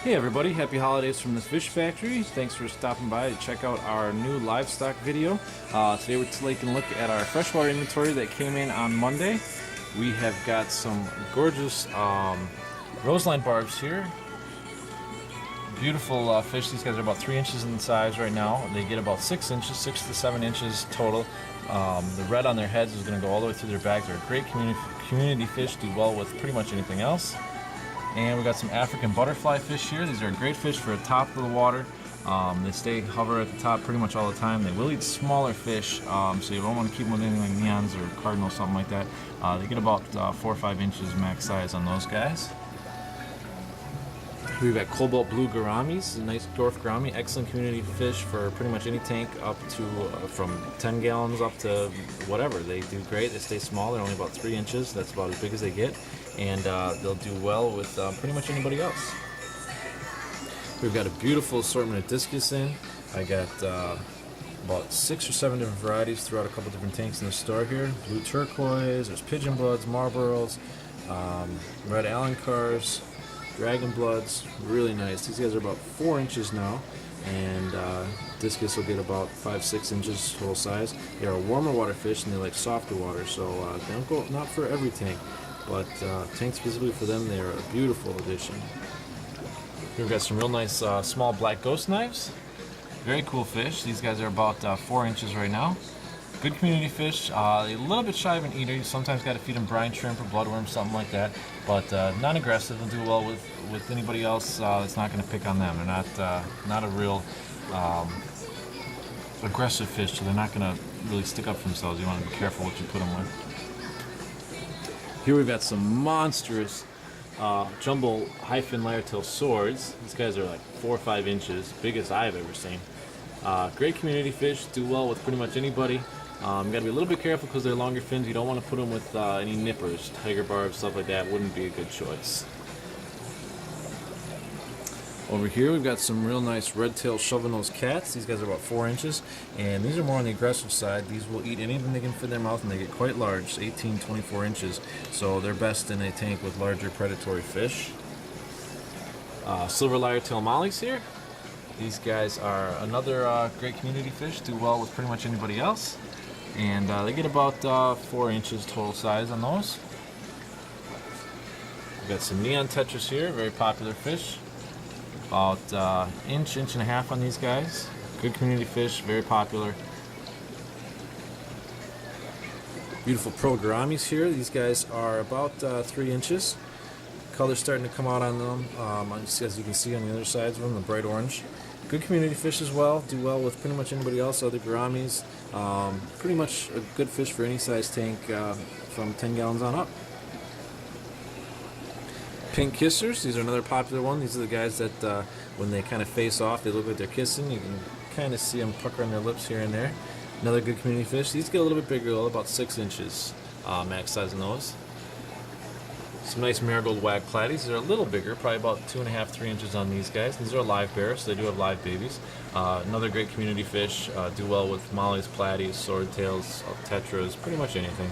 Hey everybody, happy holidays from this fish factory. Thanks for stopping by to check out our new livestock video. Today we're taking a look at our freshwater inventory that came in on Monday. We have got some gorgeous roseline barbs here. Beautiful fish. These guys are about 3 inches in size right now. They get about 6 inches, 6 to 7 inches total. The red on their heads is going to go all the way through their backs. They're a great community fish, do well with pretty much anything else. And we got some African butterfly fish here. These are great fish for the top of the water. They hover at the top pretty much all the time. They will eat smaller fish, so you don't want to keep them with anything like neons or cardinals, something like that. They get about 4 or 5 inches max size on those guys. We've got cobalt blue gouramis, a nice dwarf gourami, excellent community fish for pretty much any tank up to from 10 gallons up to whatever. They do great. They stay small. They're only about 3 inches. That's about as big as they get, and they'll do well with pretty much anybody else. We've got a beautiful assortment of discus in. I got about 6 or 7 different varieties throughout a couple different tanks in the store here. Blue turquoise, there's pigeon bloods, Marlboros, red Allen cars, Dragon Bloods, really nice. These guys are about 4 inches now, and discus will get about 5-6 inches total size. They are a warmer water fish and they like softer water, so they don't go, not for every tank, but tanks specifically for them, they are a beautiful addition. We've got some real nice small black ghost knives. Very cool fish. These guys are about 4 inches right now. Good community fish, a little bit shy of an eater. You sometimes got to feed them brine shrimp or bloodworms, something like that. But non-aggressive and do well with anybody else that's not going to pick on them. They're not a real aggressive fish, so they're not going to really stick up for themselves. You want to be careful what you put them with. Here we've got some monstrous jumbo high-fin lyre-tail swords. These guys are like 4 or 5 inches, biggest I've ever seen. Great community fish, do well with pretty much anybody. You got to be a little bit careful because they're longer fins. You don't want to put them with any nippers, tiger barbs, stuff like that. Wouldn't be a good choice. Over here we've got some real nice red-tailed shovel-nosed cats. These guys are about 4 inches, and these are more on the aggressive side. These will eat anything they can fit in their mouth, and they get quite large, 18, 24 inches. So they're best in a tank with larger predatory fish. Silver lyre-tail mollies here. These guys are another great community fish, do well with pretty much anybody else. And they get about 4 inches total size on those. We've got some neon tetras here, very popular fish. About inch and a half on these guys. Good community fish, very popular. Beautiful pro gouramis here. These guys are about 3 inches. Color's starting to come out on them, as you can see on the other sides of them, the bright orange. Good community fish as well, do well with pretty much anybody else, other gouramis. Pretty much a good fish for any size tank from 10 gallons on up. Pink kissers, these are another popular one. These are the guys that when they kind of face off, they look like they're kissing. You can kind of see them puckering their lips here and there. Another good community fish. These get a little bit bigger though, about 6 inches max size on those. Some nice marigold wag platies. They're a little bigger, probably about 2.5, 3 inches on these guys. These are live bears, so they do have live babies. Another great community fish. Do well with mollies, platies, swordtails, tetras, pretty much anything.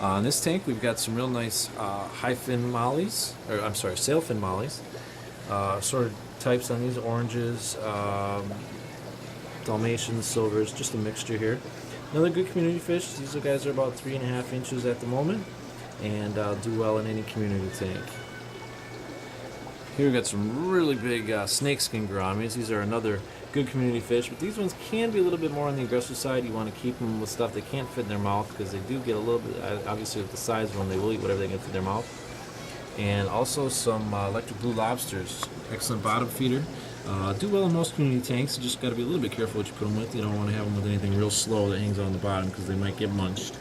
On this tank, we've got some real nice high-fin mollies, or I'm sorry, sail-fin mollies. Sort of types on these, oranges, Dalmatians, silvers, just a mixture here. Another good community fish. These guys are about 3.5 inches at the moment, and do well in any community tank. Here we've got some really big snakeskin gouramis. These are another good community fish, but these ones can be a little bit more on the aggressive side. You want to keep them with stuff they can't fit in their mouth because they do get a little bit, obviously with the size of them, they will eat whatever they can fit in their mouth. And also some electric blue lobsters, excellent bottom feeder. Do well in most community tanks. You just got to be a little bit careful what you put them with. You don't want to have them with anything real slow that hangs on the bottom because they might get munched.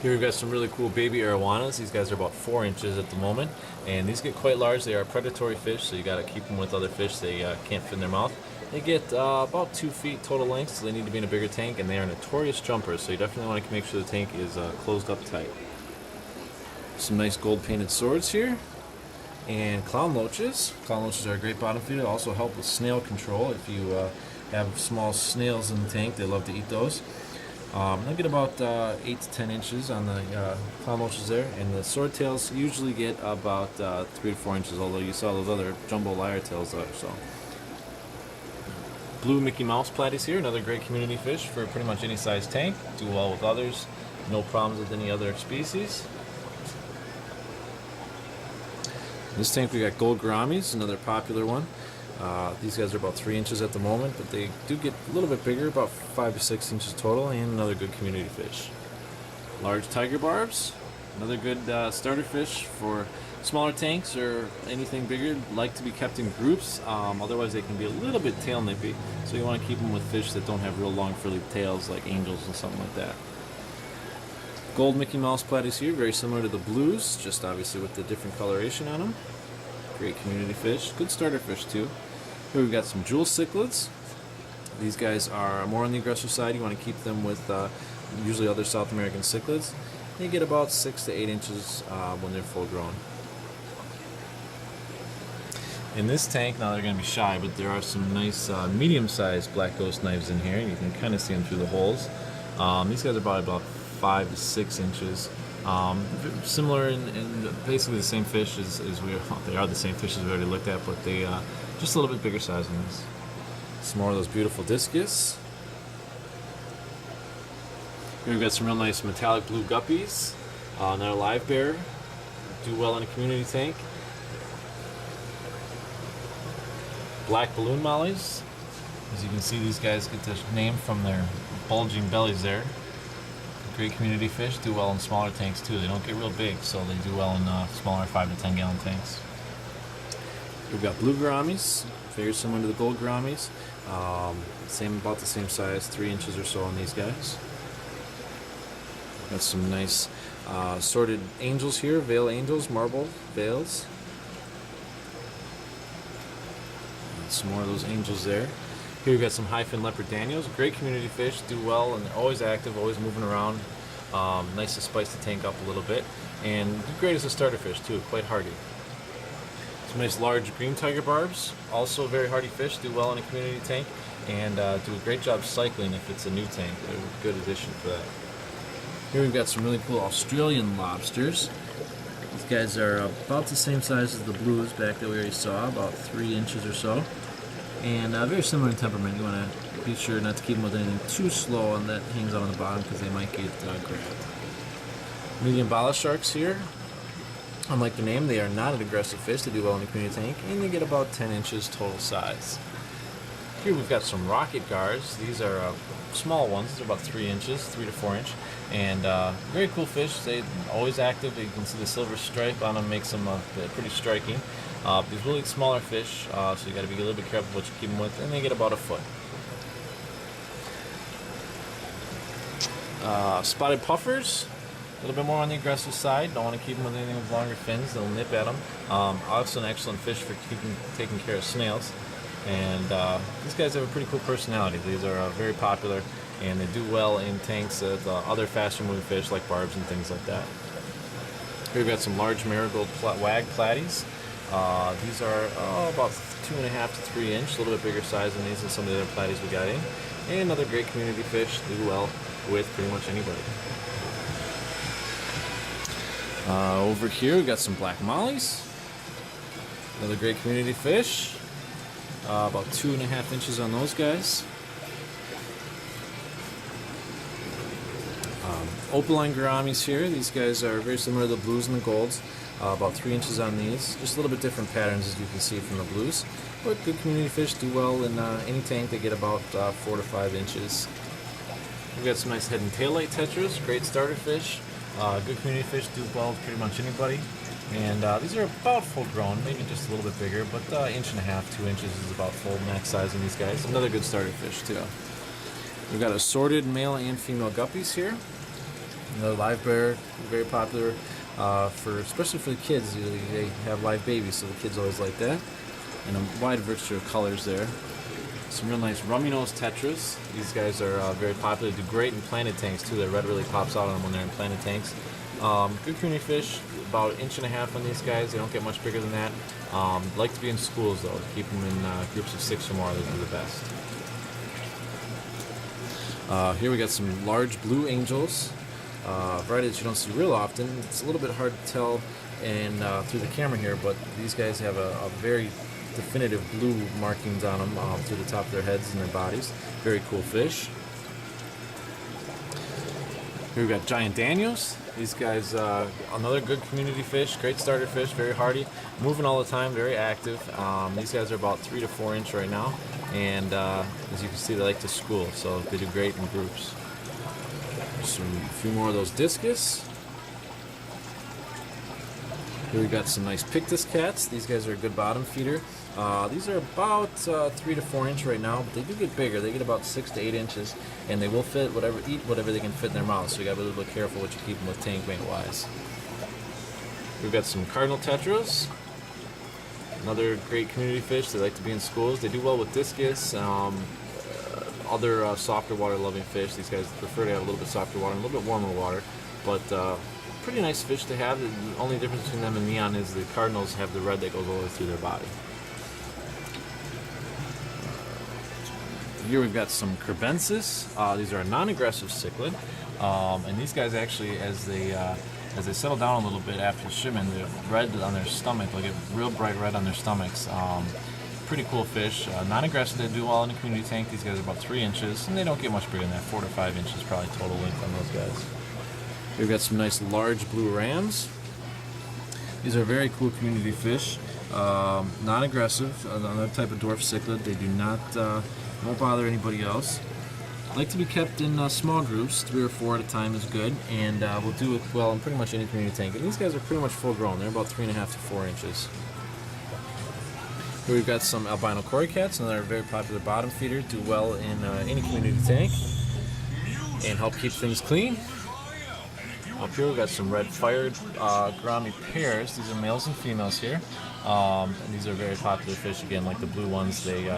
Here we've got some really cool baby arowanas. These guys are about 4 inches at the moment, and these get quite large. They are predatory fish, so you got to keep them with other fish they can't fit in their mouth. They get about 2 feet total length, so they need to be in a bigger tank, and they are notorious jumpers, so you definitely want to make sure the tank is closed up tight. Some nice gold painted swords here. And clown loaches. Clown loaches are a great bottom feeder. Also help with snail control. If you have small snails in the tank, they love to eat those. They get about 8 to 10 inches on the clown loaches there, and the swordtails usually get about 3 to 4 inches, although you saw those other jumbo lyre tails there. So, blue Mickey Mouse platies here, another great community fish for pretty much any size tank. Do well with others, no problems with any other species. In this tank we got gold gouramis, another popular one. These guys are about 3 inches at the moment, but they do get a little bit bigger, about 5 to 6 inches total, and another good community fish. Large tiger barbs, another good starter fish for smaller tanks or anything bigger. Like to be kept in groups, otherwise they can be a little bit tail nippy, so you want to keep them with fish that don't have real long frilly tails like angels and something like that. Gold Mickey Mouse platies here, very similar to the blues, just obviously with the different coloration on them. Great community fish, good starter fish too. Here we've got some jewel cichlids. These guys are more on the aggressive side. You want to keep them with usually other South American cichlids. They get about 6 to 8 inches when they're full grown. In this tank, now they're going to be shy, but there are some nice medium-sized black ghost knives in here. You can kind of see them through the holes. These guys are probably about 5 to 6 inches. Similar in basically the same fish as they are the same fish as we already looked at, but they just a little bit bigger size than this. Some more of those beautiful discus. Here we've got some real nice metallic blue guppies. Another live bear. Do well in a community tank. Black balloon mollies. As you can see, these guys get their name from their bulging bellies there. Great community fish, do well in smaller tanks too. They don't get real big, so they do well in smaller 5 to 10 gallon tanks. We've got blue gouramis, very similar to the gold gouramis. About the same size, 3 inches or so on these guys. Got some nice sorted angels here, veil angels, marble veils. And some more of those angels there. Here we've got some high-fin leopard danios, great community fish, do well and always active, always moving around. Nice to spice the tank up a little bit, and great as a starter fish too, quite hardy. Some nice large green tiger barbs, also very hardy fish, do well in a community tank, and do a great job cycling if it's a new tank. They're a good addition for that. Here we've got some really cool Australian lobsters. These guys are about the same size as the blues back that we already saw, about 3 inches or so. And very similar in temperament. You want to be sure not to keep them with anything too slow and that hangs out on the bottom because they might get grabbed. Medium bala sharks here. Unlike the name, they are not an aggressive fish. They do well in the community tank, and they get about 10 inches total size. Here we've got some rocket gars. These are small ones. These are about 3 inches, 3 to 4 inch, and very cool fish. They're always active. You can see the silver stripe on them makes them pretty striking. These really smaller fish, so you got to be a little bit careful what you keep them with, and they get about a foot. Spotted puffers, a little bit more on the aggressive side. Don't want to keep them with anything with longer fins; they'll nip at them. Also, an excellent fish for taking care of snails. And these guys have a pretty cool personality. These are very popular, and they do well in tanks with other faster-moving fish like barbs and things like that. Here we've got some large marigold wag platies. These are about 2.5 to 3 inch, a little bit bigger size than these and some of the other platies we got in. And another great community fish, do well with pretty much anybody. Over here we've got some black mollies. Another great community fish. About 2.5 inches on those guys. Opaline gouramis here. These guys are very similar to the blues and the golds. About 3 inches on these. Just a little bit different patterns as you can see from the blues. But good community fish, do well in any tank. They get about 4 to 5 inches. We've got some nice head and tail light tetras. Great starter fish. Good community fish, do well with pretty much anybody. And these are about full grown, maybe just a little bit bigger, but 1.5 inches, 2 inches is about full max size in these guys. Another good starter fish too. We've got assorted male and female guppies here. Another live bear, very popular especially for the kids. They have live babies, so the kids always like that. And a wide mixture of colors there. Some real nice rummy nose tetras. These guys are very popular. They do great in planted tanks too. The red really pops out on them when they're in planted tanks. Good community fish, about 1.5 inches on these guys. They don't get much bigger than that. Like to be in schools though. Keep them in groups of 6 or more. Those are the best. Here we got some large blue angels, variety that you don't see real often. It's a little bit hard to tell through the camera here, but these guys have a very definitive blue markings on them through the top of their heads and their bodies. Very cool fish. Here we got giant Daniels. These guys, another good community fish, great starter fish, very hardy, moving all the time, very active. These guys are about 3 to 4 inch right now, and as you can see, they like to school, so they do great in groups. A few more of those discus. Here we got some nice pictus cats. These guys are a good bottom feeder. These are about 3 to 4 inch right now, but they do get bigger. They get about 6 to 8 inches, and they will eat whatever they can fit in their mouth. So you got to be a little bit careful what you keep them with tank bait wise. We've got some cardinal tetras. Another great community fish. They like to be in schools. They do well with discus. Other softer water loving fish. These guys prefer to have a little bit softer water and a little bit warmer water, but pretty nice fish to have. The only difference between them and neon is the cardinals have the red that goes all the way through their body. Here we've got some crebensis. These are a non-aggressive cichlid, and these guys actually, as they settle down a little bit after shipment, the red on their stomach, they'll get real bright red on their stomachs. Pretty cool fish. Non-aggressive, they do well in the community tank. These guys are about 3 inches, and they don't get much bigger than that. 4 to 5 inches probably total length on those guys. We've got some nice large blue rams. These are very cool community fish. Non-aggressive, another type of dwarf cichlid. They do not won't bother anybody else. Like to be kept in small groups, 3 or 4 at a time is good, and will do well in pretty much any community tank. And these guys are pretty much full grown. They're about 3.5 to 4 inches. Here we've got some albino cory cats, another very popular bottom feeder. Do well in any community tank and help keep things clean. Up here we've got some red fired gourami pairs. These are males and females here. And these are very popular fish again, like the blue ones. They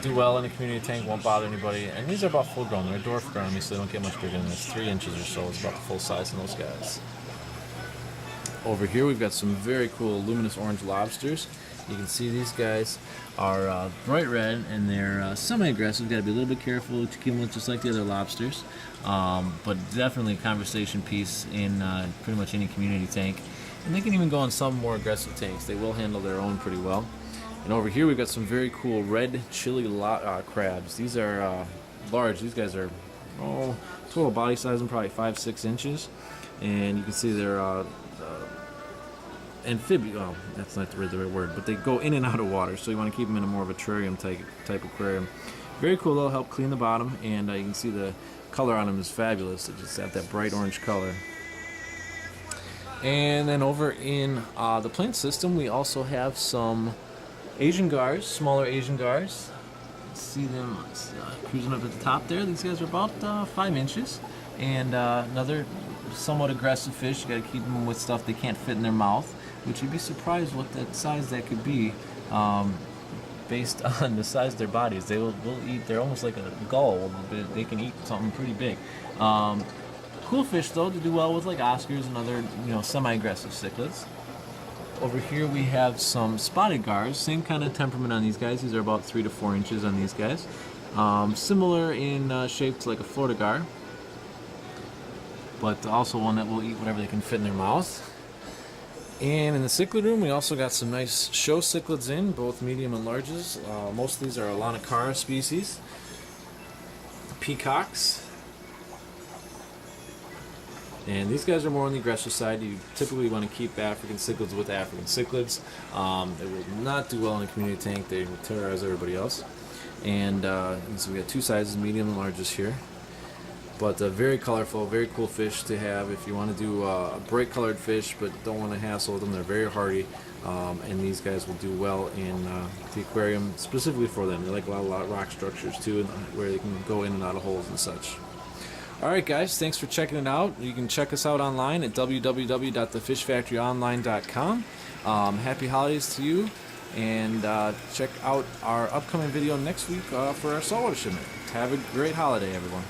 do well in a community tank, won't bother anybody. And these are about full grown. They're dwarf gourami, so they don't get much bigger than this. 3 inches or so is about the full size in those guys. Over here we've got some very cool luminous orange lobsters. You can see these guys are bright red and they're semi-aggressive. Got to be a little bit careful to keep them with just like the other lobsters. But definitely a conversation piece in pretty much any community tank. And they can even go in some more aggressive tanks. They will handle their own pretty well. And over here we've got some very cool red chili crabs. These are large. These guys are total body size and probably 5-6 inches. And you can see they're amphibian. Well, that's not the right word, but they go in and out of water, so you want to keep them in a more of a terrarium type aquarium. Very cool. They'll help clean the bottom, and you can see the color on them is fabulous. They just have that bright orange color. And then over in the plain system, we also have some Asian gars, smaller Asian gars. See them cruising up at the top there. These guys are about 5 inches, and another somewhat aggressive fish. You got to keep them with stuff they can't fit in their mouth, which you'd be surprised what that size that could be based on the size of their bodies. They will eat. They're almost like a gull. They can eat something pretty big. Cool fish though to do well with, like Oscars and other semi-aggressive cichlids. Over here we have some spotted gars. Same kind of temperament on these guys. These are about 3 to 4 inches on these guys. Similar in shape to like a Florida gar, but also one that will eat whatever they can fit in their mouth. And in the cichlid room, we also got some nice show cichlids in, both medium and larges. Most of these are Alanicara species. Peacocks. And these guys are more on the aggressive side. You typically want to keep African cichlids with African cichlids. They will not do well in a community tank. They will terrorize everybody else. And so we got 2 sizes, medium and larges here. But very colorful, very cool fish to have if you want to do a bright colored fish but don't want to hassle with them. They're very hardy, and these guys will do well in the aquarium specifically for them. They like a lot of rock structures too, where they can go in and out of holes and such. Alright guys, thanks for checking it out. You can check us out online at www.thefishfactoryonline.com. Happy holidays to you, and check out our upcoming video next week for our saltwater shipment. Have a great holiday, everyone.